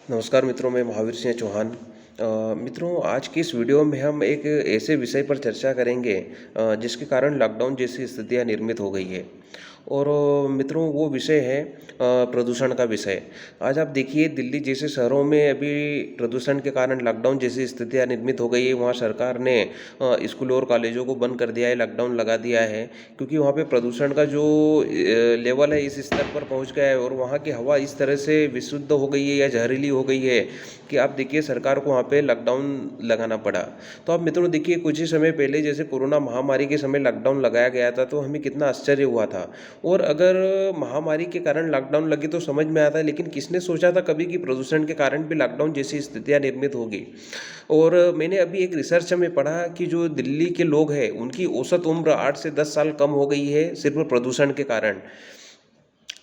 नमस्कार मित्रों, मैं महावीर सिंह चौहान। मित्रों, आज की इस वीडियो में हम एक ऐसे विषय पर चर्चा करेंगे जिसके कारण लॉकडाउन जैसी स्थितियां निर्मित हो गई है। और मित्रों, वो विषय है प्रदूषण का विषय। आज आप देखिए, दिल्ली जैसे शहरों में अभी प्रदूषण के कारण लॉकडाउन जैसी स्थितियां निर्मित हो गई है। वहाँ सरकार ने स्कूलों और कॉलेजों को बंद कर दिया है, लॉकडाउन लगा दिया है, क्योंकि वहाँ पे प्रदूषण का जो लेवल है इस स्तर पर पहुँच गया है और वहाँ की हवा इस तरह से विशुद्ध हो गई है या जहरीली हो गई है कि आप देखिए सरकार को वहाँ पे लॉकडाउन लगाना पड़ा। तो आप मित्रों देखिए, कुछ ही समय पहले जैसे कोरोना महामारी के समय लॉकडाउन लगाया गया था तो हमें कितना आश्चर्य हुआ था। और अगर महामारी के कारण लॉकडाउन लगे तो समझ में आता है, लेकिन किसने सोचा था कभी कि प्रदूषण के कारण भी लॉकडाउन जैसी स्थितियां निर्मित होगी। और मैंने अभी एक रिसर्च में पढ़ा कि जो दिल्ली के लोग हैं उनकी औसत उम्र 8 से 10 साल कम हो गई है सिर्फ प्रदूषण के कारण।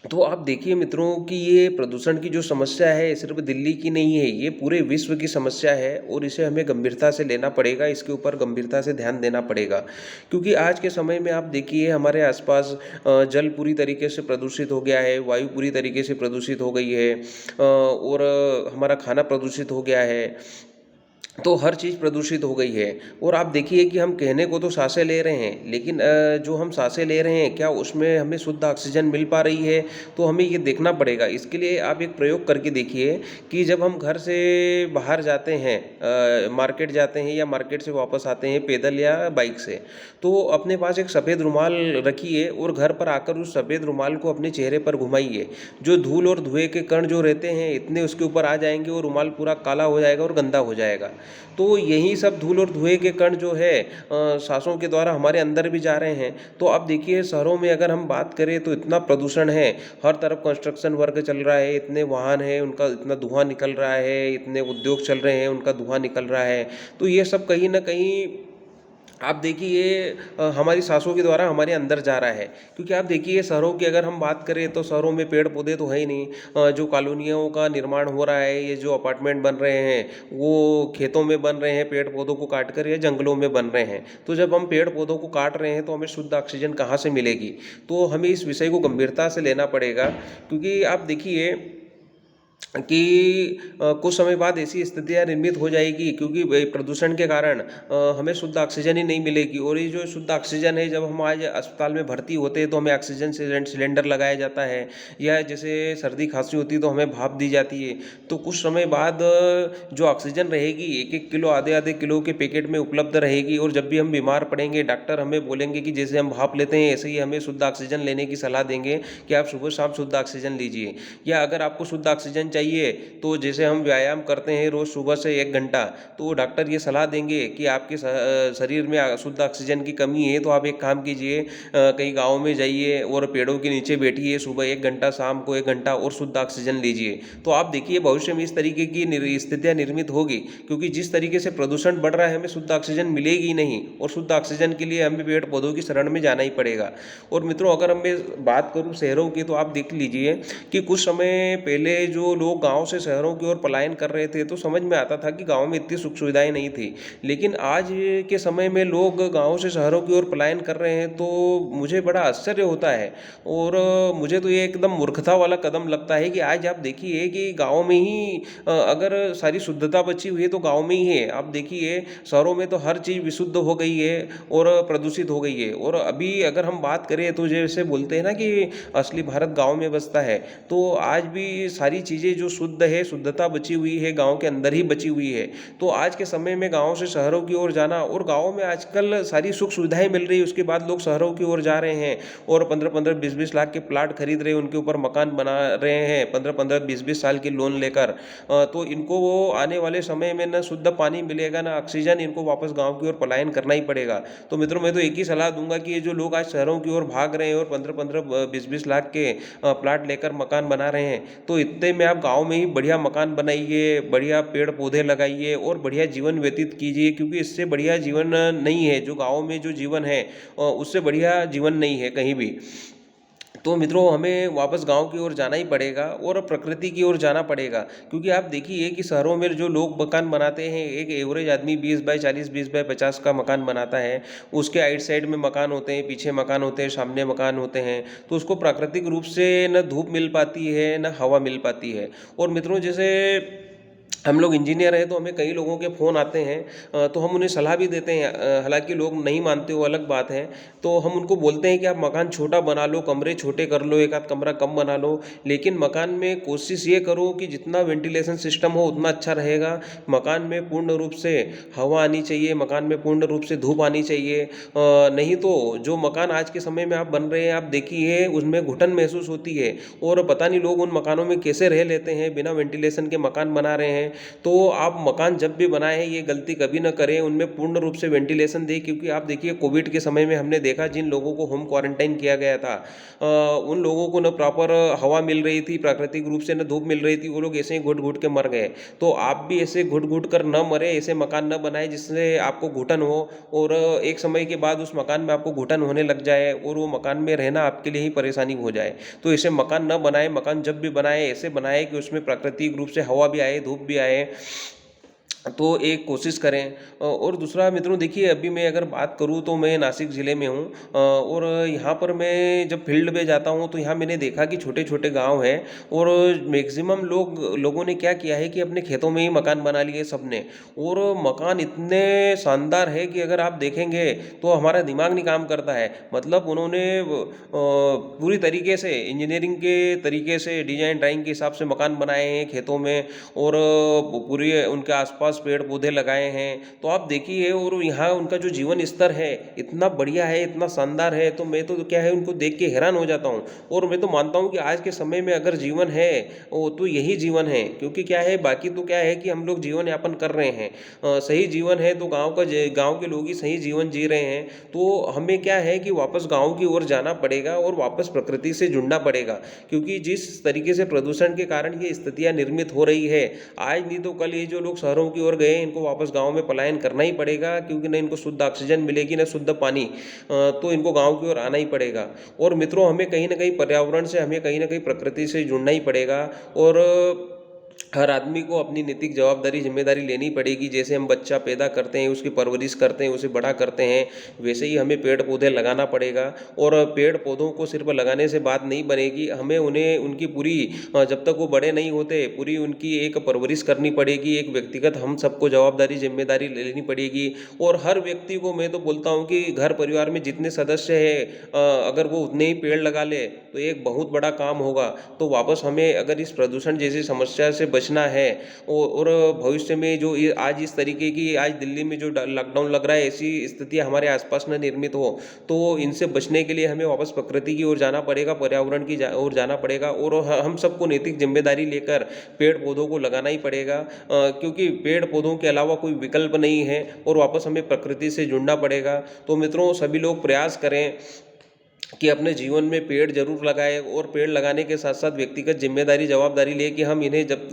तो आप देखिए मित्रों कि ये प्रदूषण की जो समस्या है सिर्फ दिल्ली की नहीं है, ये पूरे विश्व की समस्या है और इसे हमें गंभीरता से लेना पड़ेगा, इसके ऊपर गंभीरता से ध्यान देना पड़ेगा। क्योंकि आज के समय में आप देखिए हमारे आसपास जल पूरी तरीके से प्रदूषित हो गया है, वायु पूरी तरीके से प्रदूषित हो गई है, और हमारा खाना प्रदूषित हो गया है। तो हर चीज़ प्रदूषित हो गई है। और आप देखिए कि हम कहने को तो सांसें ले रहे हैं, लेकिन जो हम सांसें ले रहे हैं क्या उसमें हमें शुद्ध ऑक्सीजन मिल पा रही है? तो हमें ये देखना पड़ेगा। इसके लिए आप एक प्रयोग करके देखिए कि जब हम घर से बाहर जाते हैं, मार्केट जाते हैं या मार्केट से वापस आते हैं पैदल या बाइक से, तो अपने पास एक सफ़ेद रुमाल रखिए और घर पर आकर उस सफ़ेद रुमाल को अपने चेहरे पर घुमाइए। जो धूल और धुएँ के कण जो रहते हैं इतने उसके ऊपर आ जाएंगे और रुमाल पूरा काला हो जाएगा और गंदा हो जाएगा। तो यही सब धूल और धुएँ के कण जो है सांसों के द्वारा हमारे अंदर भी जा रहे हैं। तो आप देखिए शहरों में अगर हम बात करें तो इतना प्रदूषण है, हर तरफ कंस्ट्रक्शन वर्क चल रहा है, इतने वाहन हैं उनका इतना धुआं निकल रहा है, इतने उद्योग चल रहे हैं उनका धुआं निकल रहा है। तो ये सब कहीं ना कहीं आप देखिए ये हमारी सांसों के द्वारा हमारे अंदर जा रहा है। क्योंकि आप देखिए शहरों की अगर हम बात करें तो शहरों में पेड़ पौधे तो है ही नहीं। जो कॉलोनियों का निर्माण हो रहा है, ये जो अपार्टमेंट बन रहे हैं वो खेतों में बन रहे हैं, पेड़ पौधों को काट कर या जंगलों में बन रहे हैं। तो जब हम पेड़ पौधों को काट रहे हैं तो हमें शुद्ध ऑक्सीजन कहाँ से मिलेगी? तो हमें इस विषय को गंभीरता से लेना पड़ेगा। क्योंकि आप देखिए कि कुछ समय बाद ऐसी स्थितियाँ निर्मित हो जाएगी, क्योंकि प्रदूषण के कारण हमें शुद्ध ऑक्सीजन ही नहीं मिलेगी। और ये जो शुद्ध ऑक्सीजन है, जब हम आज अस्पताल में भर्ती होते हैं तो हमें ऑक्सीजन सिलेंडर लगाया जाता है, या जैसे सर्दी खांसी होती है तो हमें भाप दी जाती है। तो कुछ समय बाद जो ऑक्सीजन रहेगी 1-1 किलो आधे आधे किलो के पैकेट में उपलब्ध रहेगी। और जब भी हम बीमार पड़ेंगे डॉक्टर हमें बोलेंगे कि जैसे हम भाप लेते हैं ऐसे ही हमें शुद्ध ऑक्सीजन लेने की सलाह देंगे कि आप सुबह शाम शुद्ध ऑक्सीजन लीजिए। या अगर आपको शुद्ध ऑक्सीजन चाहिए तो जैसे हम व्यायाम करते हैं रोज़ सुबह से 1 घंटा, तो डॉक्टर ये सलाह देंगे कि आपके शरीर में शुद्ध ऑक्सीजन की कमी है, तो आप एक काम कीजिए, कहीं गाँव में जाइए और पेड़ों के नीचे बैठिए सुबह 1 घंटा, शाम को 1 घंटा और शुद्ध ऑक्सीजन लीजिए। तो आप देखिए भविष्य में इस तरीके की स्थितियाँ निर्मित होगी। क्योंकि जिस तरीके से प्रदूषण बढ़ रहा है हमें शुद्ध ऑक्सीजन मिलेगी नहीं, और शुद्ध ऑक्सीजन के लिए हमें पेड़ पौधों की शरण में जाना ही पड़ेगा। और मित्रों, अगर मैं बात करूँ शहरों की, तो आप देख लीजिए कि कुछ समय पहले जो लोग गांव से शहरों की ओर पलायन कर रहे थे तो समझ में आता था कि गांव में इतनी सुख सुविधाएं नहीं थी। लेकिन आज के समय में लोग गांव से शहरों की ओर पलायन कर रहे हैं तो मुझे बड़ा आश्चर्य होता है। और मुझे तो ये एकदम मूर्खता वाला कदम लगता है कि आज आप देखिए कि गाँव में ही अगर सारी शुद्धता बची हुई है तो गाँव में ही है। आप देखिए शहरों में तो हर चीज़ विशुद्ध हो गई है और प्रदूषित हो गई है। और अभी अगर हम बात करें तो जैसे बोलते हैं ना कि असली भारत गाँव में बसता है, तो आज भी सारी चीज़ें जो शुद्ध है, शुद्धता बची हुई है गांव के अंदर ही बची हुई है। तो आज के समय में गांव से शहरों की ओर जाना, और गांव में आजकल सारी सुख सुविधाएं मिल रही है, उसके बाद लोग शहरों की ओर जा रहे हैं और 15-15 20-20 लाख के प्लाट खरीद रहे हैं, उनके ऊपर मकान बना रहे हैं 15-15 20-20 साल की लोन लेकर। तो इनको वो आने वाले समय में न शुद्ध पानी मिलेगा न ऑक्सीजन, इनको वापस गाँव की ओर पलायन करना ही पड़ेगा। तो मित्रों, मैं तो एक ही सलाह दूंगा कि ये जो लोग आज शहरों की ओर भाग रहे हैं और 15-15 20-20 लाख के प्लाट लेकर मकान बना रहे हैं, तो इतने में आप गांव में ही बढ़िया मकान बनाइए, बढ़िया पेड़ पौधे लगाइए और बढ़िया जीवन व्यतीत कीजिए। क्योंकि इससे बढ़िया जीवन नहीं है, जो गांव में जो जीवन है उससे बढ़िया जीवन नहीं है कहीं भी। तो मित्रों, हमें वापस गांव की ओर जाना ही पड़ेगा और प्रकृति की ओर जाना पड़ेगा। क्योंकि आप देखिए कि शहरों में जो लोग मकान बनाते हैं, एक एवरेज आदमी 20x40 20x50 का मकान बनाता है। उसके आइट साइड में मकान होते हैं, पीछे मकान होते हैं, सामने मकान होते हैं। तो उसको प्राकृतिक रूप से न धूप मिल पाती है न हवा मिल पाती है। और मित्रों, जैसे हम लोग इंजीनियर हैं तो हमें कई लोगों के फ़ोन आते हैं, तो हम उन्हें सलाह भी देते हैं, हालांकि लोग नहीं मानते वो अलग बात है। तो हम उनको बोलते हैं कि आप मकान छोटा बना लो, कमरे छोटे कर लो, एक आध कमरा कम बना लो, लेकिन मकान में कोशिश ये करो कि जितना वेंटिलेशन सिस्टम हो उतना अच्छा रहेगा। मकान में पूर्ण रूप से हवा आनी चाहिए, मकान में पूर्ण रूप से धूप आनी चाहिए। नहीं तो जो मकान आज के समय में आप बन रहे हैं, आप देखिए उसमें घुटन महसूस होती है, और पता नहीं लोग उन मकानों में कैसे रह लेते हैं, बिना वेंटिलेशन के मकान बना रहे हैं। तो आप मकान जब भी बनाएं ये गलती कभी ना करें, उनमें पूर्ण रूप से वेंटिलेशन दें, क्योंकि आप देखिए कोविड के समय में हमने देखा जिन लोगों को होम क्वारंटाइन किया गया था, उन लोगों को न प्रॉपर हवा मिल रही थी प्राकृतिक रूप से, न धूप मिल रही थी, वो लोग ऐसे ही घुट घुट के मर गए। तो आप भी ऐसे घुट घुट कर न मरे, ऐसे मकान न बनाए जिससे आपको घुटन हो, और एक समय के बाद उस मकान में आपको घुटन होने लग जाए और वो मकान में रहना आपके लिए ही परेशानी हो जाए। तो ऐसे मकान न बनाए, मकान जब भी बनाए ऐसे बनाए कि उसमें प्राकृतिक रूप से हवा भी आए, धूप भी आए, तो एक कोशिश करें। और दूसरा मित्रों देखिए, अभी मैं अगर बात करूँ तो मैं नासिक ज़िले में हूँ, और यहाँ पर मैं जब फील्ड में जाता हूँ तो यहाँ मैंने देखा कि छोटे छोटे गांव हैं, और मैक्सिमम लोगों ने क्या किया है कि अपने खेतों में ही मकान बना लिए सबने, और मकान इतने शानदार है कि अगर आप देखेंगे तो हमारा दिमाग नहीं काम करता है। मतलब उन्होंने पूरी तरीके से इंजीनियरिंग के तरीके से डिजाइन ड्राइंग के हिसाब से मकान बनाए हैं खेतों में, और पूरी उनके आसपास पेड़ पौधे लगाए हैं। तो आप देखिए, और यहाँ उनका जो जीवन स्तर है इतना बढ़िया है, इतना शानदार है, तो मैं तो क्या है उनको देख के हैरान हो जाता हूँ। और मैं तो मानता हूँ कि आज के समय में अगर जीवन है वो तो यही जीवन है, क्योंकि क्या है बाकी तो क्या है कि हम लोग जीवन यापन कर रहे हैं, सही जीवन है तो गांव के लोग ही सही जीवन जी रहे हैं। तो हमें क्या है कि वापस गांव की ओर जाना पड़ेगा और वापस प्रकृति से जुड़ना पड़ेगा, क्योंकि जिस तरीके से प्रदूषण के कारण ये स्थितियां निर्मित हो रही है, आज नहीं तो कल ये जो लोग शहरों की ओर गए इनको वापस गांव में पलायन करना ही पड़ेगा, क्योंकि न इनको शुद्ध ऑक्सीजन मिलेगी, न शुद्ध पानी, तो इनको गांव की ओर आना ही पड़ेगा। और मित्रों, हमें कहीं ना कहीं पर्यावरण से, हमें कहीं ना कहीं प्रकृति से जुड़ना ही पड़ेगा, और हर आदमी को अपनी नैतिक जवाबदारी जिम्मेदारी लेनी पड़ेगी। जैसे हम बच्चा पैदा करते हैं, उसकी परवरिश करते हैं, उसे बड़ा करते हैं, वैसे ही हमें पेड़ पौधे लगाना पड़ेगा। और पेड़ पौधों को सिर्फ लगाने से बात नहीं बनेगी, हमें उन्हें उनकी पूरी जब तक वो बड़े नहीं होते पूरी उनकी एक परवरिश करनी पड़ेगी, एक व्यक्तिगत हम सबको जवाबदारी जिम्मेदारी लेनी पड़ेगी। और हर व्यक्ति को मैं तो बोलता हूँ कि घर परिवार में जितने सदस्य हैं, अगर वो उतने ही पेड़ लगा ले तो एक बहुत बड़ा काम होगा। तो वापस हमें अगर इस प्रदूषण जैसी समस्या से बचना है, और भविष्य में जो ये आज इस तरीके की आज दिल्ली में जो लॉकडाउन लग रहा है, ऐसी स्थितियां हमारे आसपास न निर्मित हो, तो इनसे बचने के लिए हमें वापस प्रकृति की ओर जाना पड़ेगा, पर्यावरण की ओर जाना पड़ेगा, और हम सबको नैतिक जिम्मेदारी लेकर पेड़ पौधों को लगाना ही पड़ेगा, क्योंकि पेड़ पौधों के अलावा कोई विकल्प नहीं है, और वापस हमें प्रकृति से जुड़ना पड़ेगा। तो मित्रों, सभी लोग प्रयास करें कि अपने जीवन में पेड़ जरूर लगाएं, और पेड़ लगाने के साथ साथ व्यक्तिगत जिम्मेदारी जवाबदारी ले कि हम इन्हें जब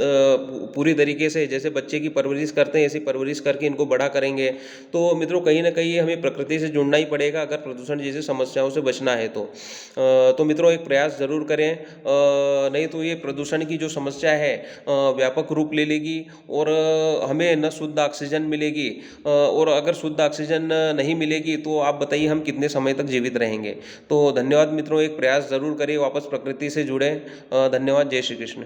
पूरी तरीके से जैसे बच्चे की परवरिश करते हैं ऐसी परवरिश करके इनको बड़ा करेंगे। तो मित्रों, कहीं ना कहीं हमें प्रकृति से जुड़ना ही पड़ेगा अगर प्रदूषण जैसी समस्याओं से बचना है तो। तो मित्रों, एक प्रयास जरूर करें, नहीं तो ये प्रदूषण की जो समस्या है व्यापक रूप ले लेगी, और हमें न शुद्ध ऑक्सीजन मिलेगी, और अगर शुद्ध ऑक्सीजन नहीं मिलेगी तो आप बताइए हम कितने समय तक जीवित रहेंगे। तो धन्यवाद मित्रों, एक प्रयास जरूर करें, वापस प्रकृति से जुड़ें। धन्यवाद। जय श्री कृष्ण।